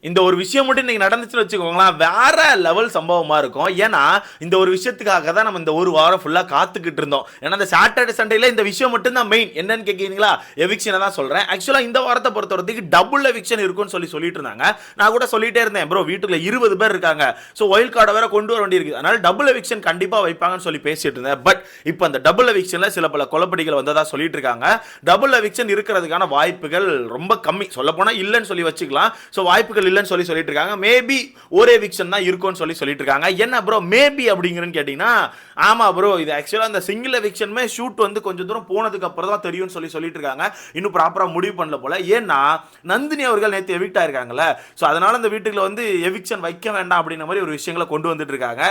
இந்த ஒரு விஷயம் மட்டும் இன்னைக்கு நடந்துச்சுன்னு வச்சுக்கோங்களேன், வேற லெவல் சம்பவமா இருக்கும். ஏன்னா இந்த ஒரு விஷயத்துக்காக தான் நம்ம இந்த ஒரு வாரம் ஃபுல்லா காத்துக்கிட்டு இருந்தோம். ஏன்னா இந்த சாட்டர்டே சண்டேல இந்த விஷயம் மட்டும் தான் மெயின். என்னன்னு கேட்கிறீங்களா? எவிக்ஷனை தான் சொல்றேன். ஆக்சுவலா இந்த வாரத்தை பொறுத்தவரைக்கும் டபுள் எவிக்ஷன் இருக்கும்னு சொல்லிட்டு இருந்தாங்க. நான் கூட சொல்லிட்டே இருந்தேன், ப்ரோ வீட்டுக்குள்ள 20 பேர் இருக்காங்க, ஸோ ஒயில்ட் கார்டை வேற கொண்டு வர வேண்டியிருக்கு, அதனால டபுள் எவிக்ஷன் கண்டிப்பா வைப்பாங்கன்னு சொல்லி பேசிட்டு இருந்தேன். பட் இப்போ அந்த டபுள் எவிக்ஷன்ல சில பல குழப்படிகள் வந்ததா சொல்லிட்டு இருக்காங்க. டபுள் எவிக்ஷன் இருக்கிறதுக்கான வாய்ப்புகள் ரொம்ப கம்மி, சொல்ல போனா இல்லைன்னு சொல்லி வச்சுக்கலாம். ஸோ வாய்ப்புகள் இல்லைன்னு சொல்லிட்டு இருக்காங்க. மேபி ஒரே எவிக்ஷன் தான் இருக்கும்னு சொல்லிட்டு இருக்காங்க. என்ன ப்ரோ மேபி அப்படிங்கறன்னு கேட்டீங்கன்னா, ஆமா ப்ரோ இது ஆக்சுவலா அந்த சிங்கிள் எவிக்ஷனுமே ஷூட் வந்து கொஞ்சம் தூரம் போனதுக்கு அப்புறம் தான் தெரியும்னு சொல்லிட்டு இருக்காங்க. இன்னும் ப்ராப்பரா முடிவு பண்ணல போல. ஏன்னா நந்தினி அவர்கள் நேத்து எவிக்ட் ஆயிருக்காங்கல்ல, ஸோ அதனால இந்த வீட்டுக்குள்ள வந்து எவிக்ஷன் வைக்க வேண்டாம் அப்படின்ற மாதிரி ஒரு விஷயங்களை கொண்டு வந்துட்டு இருக்காங்க.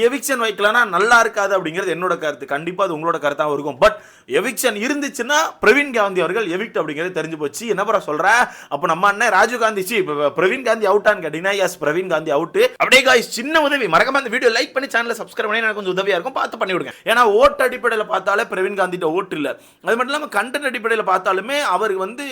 எவிக்ஷன் வைக்கலன்னா நல்லா இருக்காது அப்படிங்கிறது என்னோட கருத்து. கண்டிப்பா அது உங்களோட கருத்தாக இருக்கும். பட் எவிக்ஷன் இருந்துச்சுன்னா பிரவீன் காந்தி அவர்கள் எவிக்ட் அப்படிங்கிறது தெரிஞ்சு போச்சு. என்ன ப்ரோ சொல்ற? அப்ப நம்ம அண்ணன் ராஜீவ் காந்தி பிரவீன் காந்தி அவுட்டான்னு கேட்டீங்கன்னா, எஸ் பிரவீன் காந்தி அவுட். அப்படியே गाइस சின்ன உதவி, மறக்காம இந்த வீடியோ லைக் பண்ணி சேனலை சப்ஸ்கிரைப் பண்ணி எனக்கு கொஞ்சம் உதவியா இருக்கும், பார்த்து பண்ணி விடுங்க. ஏன்னா ஓட்டு அடிப்படையில் பார்த்தாலே பிரவீன் காந்திட்ட ஓட்டு இல்ல. அது மட்டும் இல்லாம கண்டென்ட் அடிப்படையில் பார்த்தாலுமே அவர் வந்து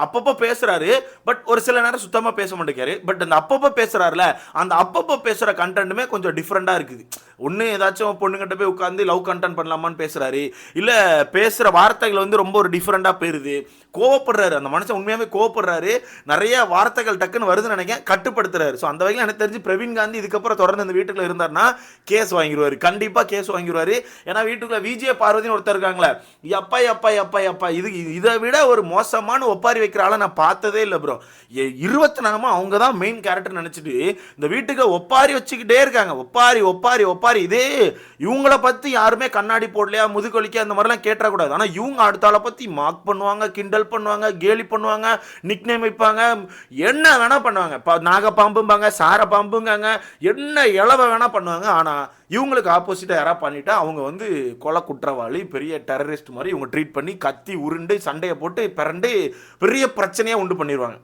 அப்பப்போ பேசுறாரு, பட் ஒரு சில நேரம் சுத்தமா பேச மாட்டேங்காரு. பட் அந்த அப்பப்போ பேசுறாருல, அந்த அப்பப்போ பேசுற கண்டென்ட்டுமே கொஞ்சம் டிஃபரெண்டா இருக்குது. ஒன்று ஏதாச்சும் பொண்ணுங்கிட்ட போய் உட்காந்து லவ் கண்டென்ட் பண்ணலாமான்னு பேசுறாரு, இல்ல பேசுற வார்த்தைகள் வந்து ரொம்ப ஒரு டிஃபரெண்டா போயிருது. கோவப்படுறாரு, அந்த மனுஷன் உண்மையாவே கோவப்படுறாரு, நிறைய வார்த்தைகள் டக்குன்னு வருதுன்னு நினைக்கிறேன், கட்டுப்படுத்துறாரு. ஸோ அந்த வகையில் எனக்கு தெரிஞ்சு பிரவீன் காந்தி இதுக்கப்புறம் தொடர்ந்து அந்த வீட்டுக்குள்ள இருந்தாருன்னா கேஸ் வாங்கிடுவாரு, கண்டிப்பா கேஸ் வாங்கிடுவாரு. ஏன்னா வீட்டுக்குள்ள விஜய பார்வதினு ஒருத்தர் இருக்காங்களே, எப்பா எப்பா எப்பா எப்பா இது இதை விட ஒரு மோசமான ஒப்பாரி வைக்கிற ஆளை நான் பார்த்ததே இல்லை ப்ரோ. 24 அவங்க தான் மெயின் கேரக்டர் நினைச்சிட்டு இந்த வீட்டுக்கு ஒப்பாரி வச்சுக்கிட்டே இருக்காங்க. ஒப்பாரி ஒப்பாரி ஒப்பாரி. இதே இவங்களை பத்தி யாருமே கண்ணாடி போடலையா முதுகொலிக்க அந்த மாதிரிலாம் கேட்டக்கூடாது. ஆனால் இவங்க அடுத்த ஆளை பத்தி மார்க் பண்ணுவாங்க, கிண்டல் பண்ணுவாங்க, கேலி பண்ணுவாங்க, நிக் நேம் வைப்பாங்க, என்ன வேணா பண்ணுவாங்க. நாக பாம்பும்பாங்க, சார பாம்புங்காங்க, என்ன இளவ வேணா பண்ணுவாங்க. ஆனா இவங்களுக்கு ஆப்போசிட்டா யாரா பண்ணிட்டா அவங்க வந்து கொலை குற்றவாளி, பெரிய டெரரிஸ்ட் மாதிரி இவங்க ட்ரீட் பண்ணி கத்தி உருண்டு சண்டையை போட்டு பிறண்டு பெரிய பிரச்சனையா உண்டு பண்ணிடுவாங்க.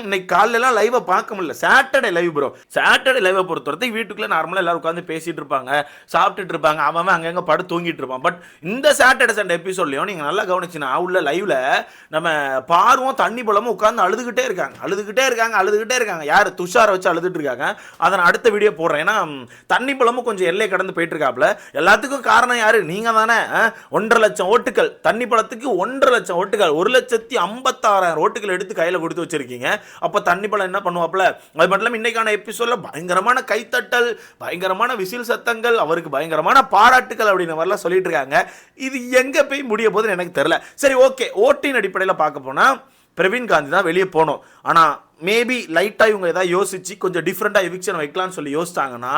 இன்னைக்கு காலையிலாம் லைவை பார்க்க முடியல. சாட்டர்டே லைவ் ப்ரோ, சாட்டர்டே லைவை பொறுத்தவரைக்கும் வீட்டுக்குள்ள நார்மலாக எல்லாரும் உட்காந்து பேசிட்டு இருப்பாங்க, சாப்பிட்டுட்டு இருப்பாங்க, அவன் அங்கங்க படுத்து தூங்கிட்டு இருப்பான். பட் இந்த சாட்டர்டே சண்டே எபிசோட்லையும் நீங்க நல்லா கவனிச்சுன்னா உள்ள லைவ்ல நம்ம பார்வோம் தண்ணி பழமும் உட்காந்து அழுதுகிட்டே இருக்காங்க. யார்? துஷாரை வச்சு அழுதுட்டு இருக்காங்க. அதை நான் அடுத்த வீடியோ போடுறேன். ஏன்னா தண்ணி பழமும் கொஞ்சம் எல்லை கடந்து போயிட்டு இருக்காப்ல. எல்லாத்துக்கும் காரணம் யாரு? நீங்க தானே. 1.5 லட்சம் ஓட்டுகள் தண்ணி பழத்துக்கு, 1.5 லட்சம் ஓட்டுகள், 1,56,000 ஓட்டுகள் எடுத்து கையில கொடுத்து வச்சிருக்கீங்க. அப்ப தண்ணி பழம் என்ன பண்ணுவாப்ல? அது மட்டும் இல்லாம இன்னைக்கான எபிசோட்ல பயங்கரமான கைத்தட்டல், பயங்கரமான விசில் சத்தங்கள், அவருக்கு பயங்கரமான பாராட்டுகள் அப்படின்னு மாதிரிலாம் சொல்லிட்டு இருக்காங்க. இது எங்க போய் முடிய போகுதுன்னு எனக்கு தெரியல. சரி ஓகே, ஓட்டின் அடிப்படையில் பார்க்க போனா பிரவீன் காந்தி தான் வெளியே போனோம். ஆனா மேபி லைட்டாக இவங்க ஏதாவது யோசிச்சு கொஞ்சம் டிஃப்ரெண்டாக எவிக்ஷன் வைக்கலாம்னு சொல்லி யோசிச்சாங்கன்னா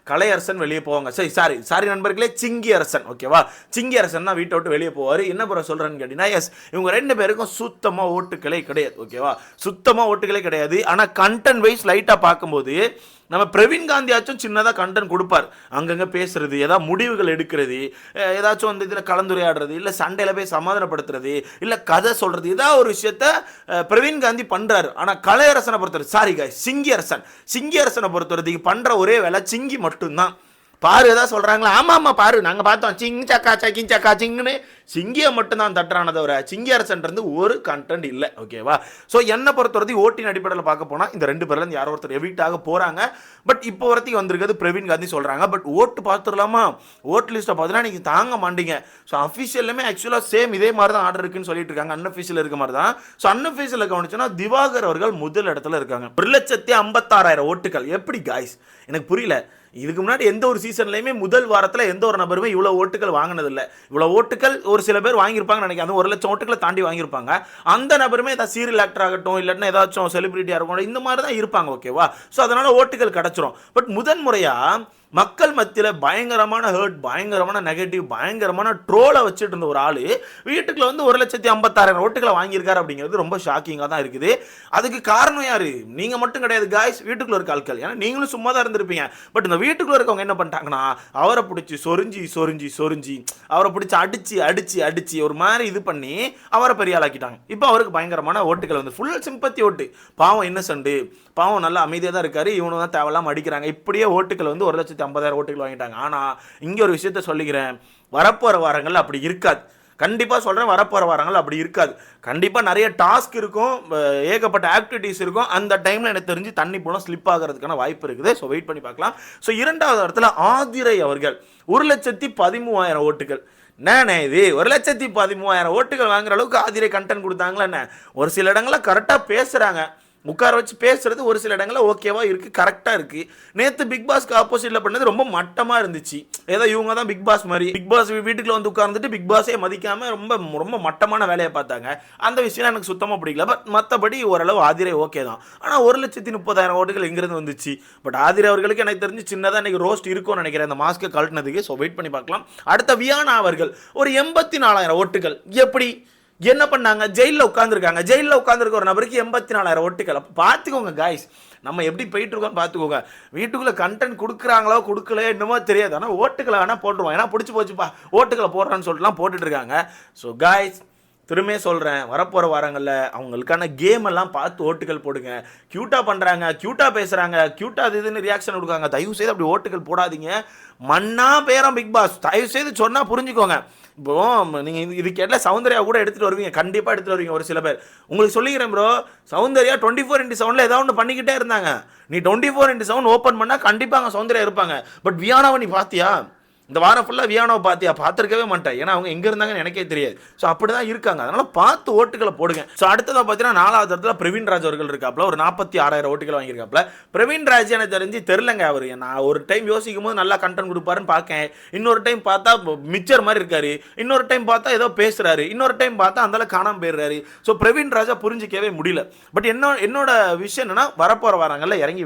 கலையரசன் வெளியே போவாங்க. சாரி நண்பர்களே, சிங்கி அரசன். ஓகேவா? சிங்கி அரசன் தான் வீட்டை விட்டு வெளியே போவார். என்ன ப்ரோ சொல்கிறேன்னு கேட்டீங்கன்னா, எஸ் இவங்க 2 பேருக்கும் சுத்தமாக ஓட்டுகளே கிடையாது. ஓகேவா? சுத்தமாக ஓட்டுகளே கிடையாது. ஆனால் கண்டென்ட் வைஸ் லைட்டாக பார்க்கும்போது நம்ம பிரவீன் காந்தியாச்சும் சின்னதாக கண்டென்ட் கொடுப்பார். அங்கங்கே பேசுறது, ஏதாவது முடிவுகள் எடுக்கிறது, ஏதாச்சும் வந்து இதில் கலந்துரையாடுறது, இல்லை சண்டையில் போய் சமாதானப்படுத்துறது, இல்லை கதை சொல்கிறது, ஏதாவது ஒரு விஷயத்த பிரவீன் காந்தி பண்ணுறாரு. ஆனால் கலையரசனை பொறுத்தவரை, சாரி காய், சிங்கி அரசனை பொறுத்தவரைக்கு பண்ணுற ஒரே வேலை சிங்கி மட்டும்தான். பாரு ஏதாவது சொல்றாங்களா? ஆமா பாரு நாங்க பார்த்தோம், சிங் சக்கா சக்கிங் சக்கா சிங்னு சிங்கியை மட்டும் தான் தட்டுறான தவிர சிங்கி அரசன் இருந்து ஒரு கண்டென்ட் இல்லை. ஓகேவா? ஸோ என்னை பொறுத்தவரைக்கும் ஓட்டின் அடிப்படையில் பார்க்க போனால் இந்த 2 பேர்ல யாரோ ஒருத்தர் எவிக்ட் ஆக போறாங்க. பட் இப்போ வரைக்கும் வந்திருக்கிறது பிரவீன் காந்தி சொல்றாங்க. பட் ஓட்டு பார்த்துடலாமா? ஓட்டு லிஸ்ட்டை பார்த்தீங்கன்னா நீங்க தாங்க மாட்டீங்க. ஸோ அஃபிஷியலுமே ஆக்சுவலாக சேம் இதே மாதிரி தான் ஆர்டர் இருக்குன்னு சொல்லிட்டு இருக்காங்க. அன்அஃபிஷியல் இருக்க மாதிரி தான். ஸோ அன்அஃபிஷியல் கவனிச்சோன்னா திவாகர் அவர்கள் முதல் இடத்துல இருக்காங்க, 1,56,000 ஓட்டுகள். எப்படி காய்ஸ்? எனக்கு புரியல. இதுக்கு முன்னாடி எந்த ஒரு சீசன்லையுமே முதல் வாரத்தில் எந்த ஒரு நபருமே இவ்வளோ ஓட்டுகள் வாங்கினதில்லை. இவ்வளோ ஓட்டுகள் ஒரு சில பேர் வாங்கியிருப்பாங்க நினைக்கிறேன். 1 லட்சம் ஓட்டுகளை தாண்டி வாங்கியிருப்பாங்க. அந்த நபருமே ஏதாவது சீரியல் ஆக்டர் ஆகட்டும், இல்லைன்னா ஏதாச்சும் செலிபிரிட்டியாக இருக்கட்டும், இந்த மாதிரி தான் இருப்பாங்க. ஓகேவா? ஸோ அதனால ஓட்டுகள் கிடைச்சிரும். பட் முதன்முறையாக மக்கள் மத்தியில் பயங்கரமான ஹர்ட், பயங்கரமான நெகட்டிவ், பயங்கரமான ட்ரோலை வச்சுட்டு இருந்த ஒரு ஆள் வீட்டுக்குள்ள வந்து 1,56,000 ஓட்டுகளை வாங்கியிருக்காரு அப்படிங்கிறது ரொம்ப ஷாக்கிங்காக தான் இருக்குது. அதுக்கு காரணம் யாரு? நீங்க மட்டும் கிடையாது காய்ஸ், வீட்டுக்குள்ள இருக்க ஆட்கள். ஏன்னா நீங்களும் சும்மா தான் இருந்திருப்பீங்க. பட் இந்த வீட்டுக்குள்ள இருக்கவங்க என்ன பண்ணிட்டாங்கன்னா அவரை பிடிச்சி சொரிஞ்சி அவரை பிடிச்சி அடிச்சு ஒரு மாதிரி இது பண்ணி அவரை பெரிய ஆளாக்கிட்டாங்க. இப்போ அவருக்கு பயங்கரமான ஓட்டுகள் வந்து ஃபுல் சிம்பத்தி ஓட்டு. பாவம் இன்னசென்ட், பாவம் நல்லா அமைதியாக தான் இருக்காரு, இவனு தான் தேவையில்லாம அடிக்கிறாங்க. இப்படியே ஓட்டுகள் வந்து 1,50,000 ஓட்டுகள் வாங்கிட்டாங்க. ஆனால் இங்கே ஒரு விஷயத்த சொல்லிக்கிறேன், வரப்போகிற வாரங்கள் அப்படி இருக்காது. கண்டிப்பாக சொல்கிறேன், வரப்போகிற வாரங்கள் அப்படி இருக்காது. கண்டிப்பாக நிறைய டாஸ்க் இருக்கும், ஏகப்பட்ட ஆக்டிவிட்டீஸ் இருக்கும். அந்த டைமில் எனக்கு தெரிஞ்சு தண்ணி போனால் ஸ்லிப் ஆகிறதுக்கான வாய்ப்பு இருக்குது. ஸோ வெயிட் பண்ணி பார்க்கலாம். ஸோ இரண்டாவது இடத்துல ஆதிரை அவர்கள் 1,13,000 ஓட்டுகள். என்னண்ணே இது 1,13,000 ஓட்டுகள் வாங்குற அளவுக்கு ஆதிரை கண்டென்ட் கொடுத்தாங்களா என்ன? ஒரு சில இடங்களில் கரெக்டாக பேசுகிறாங்க, உட்கார வச்சு பேசுறது ஒரு சில இடங்களில் ஓகேவா இருக்குது, கரெக்டாக இருக்குது. நேற்று பிக் பாஸ்க்கு ஆப்போசிட்டில் பண்ணது ரொம்ப மட்டமாக இருந்துச்சு. ஏதோ இவங்க தான் பிக் பாஸ் மாதிரி, பிக் பாஸ் வீட்டுக்குள்ள வந்து உட்கார்ந்துட்டு பிக் பாஸே மதிக்காமல் ரொம்ப ரொம்ப மட்டமான வேலையை பார்த்தாங்க. அந்த விஷயம் எனக்கு சுத்தமாக பிடிக்கல. பட் மற்றபடி ஓரளவு ஆதிரை ஓகே தான். ஆனால் 1,30,000 ஓட்டுகள் எங்கிருந்து வந்துச்சு? பட் ஆதிரை அவர்களுக்கு எனக்கு தெரிஞ்சு சின்னதாக இன்னைக்கு ரோஸ்ட் இருக்கும்னு நினைக்கிறேன் அந்த மாஸ்க்கு கழட்டினதுக்கு. ஸோ வெயிட் பண்ணி பார்க்கலாம். அடுத்த வியானா அவர்கள் ஒரு 84,000 ஓட்டுகள். எப்படி என்ன பண்ணாங்க? ஜெயிலில் உட்காந்துருக்காங்க. ஜெயிலில் உட்காந்துருக்க ஒரு நபருக்கு 84,000 ஓட்டுகள். அப்போ பார்த்துக்கோங்க காய்ஸ், நம்ம எப்படி போயிட்டு இருக்கோம்னு பார்த்துக்கோங்க. வீட்டுக்குள்ளே கண்டென்ட் கொடுக்குறாங்களோ கொடுக்கலையோ என்னமோ தெரியாது, ஆனால் ஓட்டுக்களை வேணால் போட்டுருவோம். ஏன்னா பிடிச்சி போச்சுப்பா ஓட்டுக்களை போடுறான்னு சொல்லிட்டுலாம் போட்டுட்டு இருக்காங்க. ஸோ காய்ஸ், திரும்ப சொல்கிறேன், வரப்போகிற வாரங்களில் அவங்களுக்கான கேம் எல்லாம் பார்த்து ஓட்டுகள் போடுங்க. க்யூட்டாக பண்ணுறாங்க, க்யூட்டாக பேசுகிறாங்க, க்யூட்டாக இதுன்னு ரியாக்ஷன் கொடுக்காங்க. தயவுசெய்து அப்படி ஓட்டுகள் போடாதீங்க. மண்ணா பேரம் பிக் பாஸ், தயவுசெய்து சொன்னால் புரிஞ்சுக்கோங்க. இப்போ நீங்கள் இது கேட்டால் சௌந்தர்யா கூட எடுத்துகிட்டு வருவீங்க, கண்டிப்பாக எடுத்துகிட்டு வருவீங்க. ஒரு சில பேர் உங்களுக்கு சொல்லிக்கிறேன் ப்ரோ, சௌந்தர்யா 24x7 ஏதாவது ஒன்று பண்ணிக்கிட்டே இருந்தாங்க. நீ 24x7 ஓப்பன் பண்ணால் கண்டிப்பாக அங்கே சௌந்தர்யா இருப்பாங்க. பட் வியானாவை நீ பார்த்தியா? இந்த வாரம் ஃபுல்லாக வியானாவை பார்த்துருக்கவே மாட்டேன். ஏன்னா அவங்க எங்கே இருந்தாங்கன்னு எனக்கே தெரியாது. ஸோ அப்படி தான் இருக்காங்க. அதனால் பார்த்து ஓட்டுகளை போடுங்க. ஸோ அடுத்ததாக பார்த்தீங்கன்னா 4வது இடத்துல பிரவீன் ராஜ் அவர்கள் இருக்காப்புல, ஒரு 46,000 ஓட்டுகள் வாங்கியிருக்காப்புல. பிரவீன் ராஜ் எனக்கு தெரிஞ்சுங்க. அவர் நான் ஒரு டைம் யோசிக்கும் போது நல்லா கண்டென்ட் கொடுப்பாருன்னு பார்க்கேன், இன்னொரு டைம் பார்த்தா மிச்சர் மாதிரி இருக்காரு, இன்னொரு டைம் பார்த்தா ஏதோ பேசுறாரு, இன்னொரு டைம் பார்த்தா அந்தால காணாமல் போயிடுறாரு. ஸோ பிரவீன் ராஜா புரிஞ்சிக்கவே முடியல. பட் என்னோட விஷயம் என்னன்னா, வரப்போகிற வாரங்களில் இறங்கி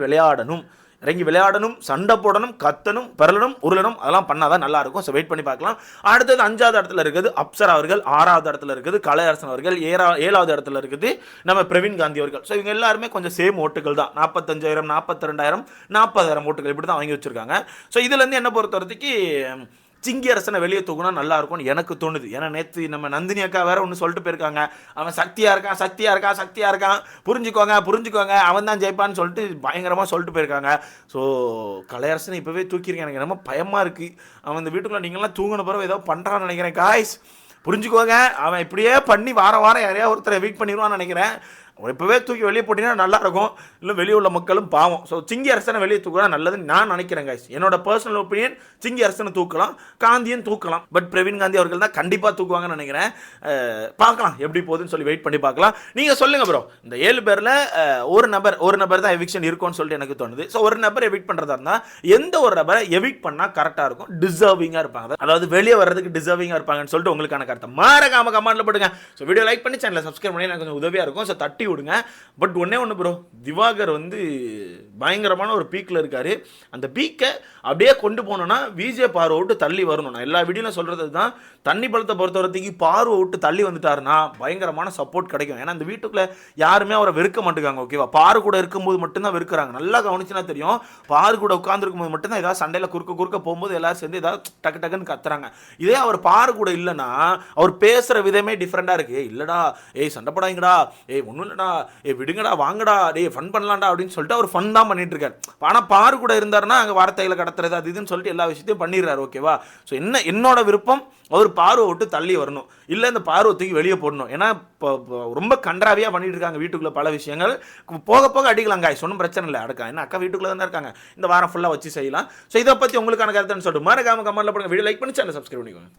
விளையாடணும், சண்டை போடணும், கத்தணும், பெறலணும், உருளணும், அதெல்லாம் பண்ணாதான் நல்லா இருக்கும். ஸோ வெயிட் பண்ணி பார்க்கலாம். அடுத்தது 5வது இடத்துல இருக்குது அப்சரா அவர்கள், 6வது இடத்துல இருக்குது கலையரசன் அவர்கள், 7வது இடத்துல இருக்குது நம்ம பிரவீன் காந்தி அவர்கள். ஸோ இவங்க எல்லாருமே கொஞ்சம் சேம் ஓட்டுகள் தான். 45,000, 42,000, 40,000 ஓட்டுகள் இப்படி தான் வாங்கி வச்சிருக்காங்க. ஸோ இதுலேருந்து என்ன பொறுத்த வரைக்கும் சிங்கி அரசனை வெளியே தூக்குனா நல்லா இருக்கும்னு எனக்கு தோணுது. ஏன்னா நேற்று நம்ம நந்தினி அக்கா வேற ஒன்று சொல்லிட்டு போயிருக்காங்க, அவன் சக்தியாக இருக்கான், புரிஞ்சுக்கோங்க, அவன் தான் ஜெயிப்பான்னு சொல்லிட்டு பயங்கரமாக சொல்லிட்டு போயிருக்காங்க. ஸோ கலையரசனை இப்போவே தூக்கியிருக்கேன். எனக்கு ரொம்ப பயமாக இருக்குது. அவன் இந்த வீட்டுக்குள்ள நீங்கள்லாம் தூங்கின பிறகு ஏதோ பண்ணுறான்னு நினைக்கிறேன். காய்ஸ் புரிஞ்சுக்கோங்க, அவன் இப்படியே பண்ணி வாரம் யாரையா ஒருத்தரை வீக் பண்ணிடுவான்னு நினைக்கிறேன். இப்போவே தூக்கி வெளியே போட்டிங்கன்னா நல்லாயிருக்கும். இல்லை வெளியே உள்ள மக்களும் பாவம். ஸோ சிங்கி அரசனை வெளியே தூக்கலாம் நல்லதுன்னு நான் நினைக்கிறேன் guys. என்னோட பர்சனல் ஒப்பீனியன், சிங்கி அரசனை தூக்கலாம், காந்தியும் தூக்கலாம். பட் பிரவீன் காந்தி அவர்கள் தான் கண்டிப்பாக தூக்குவாங்கன்னு நினைக்கிறேன். பார்க்கலாம் எப்படி போகுதுன்னு சொல்லி வெயிட் பண்ணி பார்க்கலாம். நீங்கள் சொல்லுங்கள் ப்ரோ, இந்த 7 பேரில் ஒரு நபர் தான் எவிக்ஷன் இருக்கும்னு சொல்லிட்டு எனக்கு தோணுது. ஸோ ஒரு நபர் எவிக்ட் பண்ணுறதா இருந்தால் எந்த ஒரு நபரை எவிக்ட் பண்ணால் கரெக்டாக இருக்கும், டிசர்விங்காக இருப்பாங்க, அதாவது வெளியே வர்றதுக்கு டிசர்விங்காக இருப்பாங்கன்னு சொல்லிட்டு உங்களுக்கான கருத்தை மறக்காம கமெண்ட்ல போடுங்க. ஸோ வீடியோ லைக் பண்ணி சேனலை சப்ஸ்கிரைப் பண்ணி எனக்கு கொஞ்சம் உதவியாக இருக்கும். ஸோ தட்டி விடுங்க. பட் ஒன்று ப்ரோ, திவாகர் வந்து பயங்கரமான ஒரு பீக்கில் இருக்காரு. அந்த பீக்கை அப்படியே கொண்டு போனோன்னா விஜே பார்வை விட்டு தள்ளி வரணும். நான் எல்லா வீடியோவில் சொல்கிறது தான், தண்ணி பழத்தை பொறுத்த வரைக்கும் பார்வை விட்டு தள்ளி வந்துட்டாருன்னா பயங்கரமான சப்போர்ட் கிடைக்கும். ஏன்னா அந்த வீட்டுக்குள்ளே யாருமே அவரை வெறுக்க மாட்டேங்காங்க. ஓகேவா, பாரு கூட இருக்கும்போது மட்டும்தான் வெறுக்கிறாங்க. நல்லா கவனிச்சுன்னா தெரியும், பாரு கூட உட்காந்துருக்கும் போது மட்டும்தான் ஏதாவது சண்டையில் குறுக்க போகும்போது எல்லாரும் சேர்ந்து ஏதாவது டக்குன்னு கத்துறாங்க. இதே அவர் பாரு கூட இல்லைன்னா அவர் பேசுகிற விதமே டிஃப்ரெண்டாக இருக்குது. இல்லைடா, சண்டை போடாங்கடா, ஒன்றும் இல்லைடா, விடுங்கடா, வாங்கடா, ஃபன் பண்ணலாம்டா அப்படின்னு சொல்லிட்டு அவர் ஃபன் தான் பண்ணிட்டு இருக்காரு. ஆனால் பாரு கூட இருந்தாருன்னா அங்கே வார்த்தைகளை கடத்துறது அது இதுன்னு சொல்லிட்டு எல்லா விஷயத்தையும் பண்ணிடுறாரு. ஓகேவா, ஸோ என்னோட விருப்பம், அவர் பார்வை விட்டு தள்ளி வரணும், இல்லை இந்த பார்வை தூக்கி வெளியே போடணும். ஏன்னா இப்போ ரொம்ப கன்றாவியாக பண்ணிட்டு இருக்காங்க வீட்டுக்குள்ளே பல விஷயங்கள். போக அடிக்கலாம் காய்ஸ், ஒன்றும் பிரச்சனை இல்லை. அடுக்கா என்ன அக்கா வீட்டுக்குள்ளே தான் இருக்காங்க, இந்த வாரம் ஃபுல்லாக வச்சு செய்யலாம். ஸோ இதை பற்றி உங்களுக்கான கருத்துன்னு சொல்லிட்டு மறக்காம கமெண்ட்ல போடுங்க. வீடியோ லைக் பண்ணி சேனல் சப்ஸ்கிரைப் பண்ணிக்கோங்க.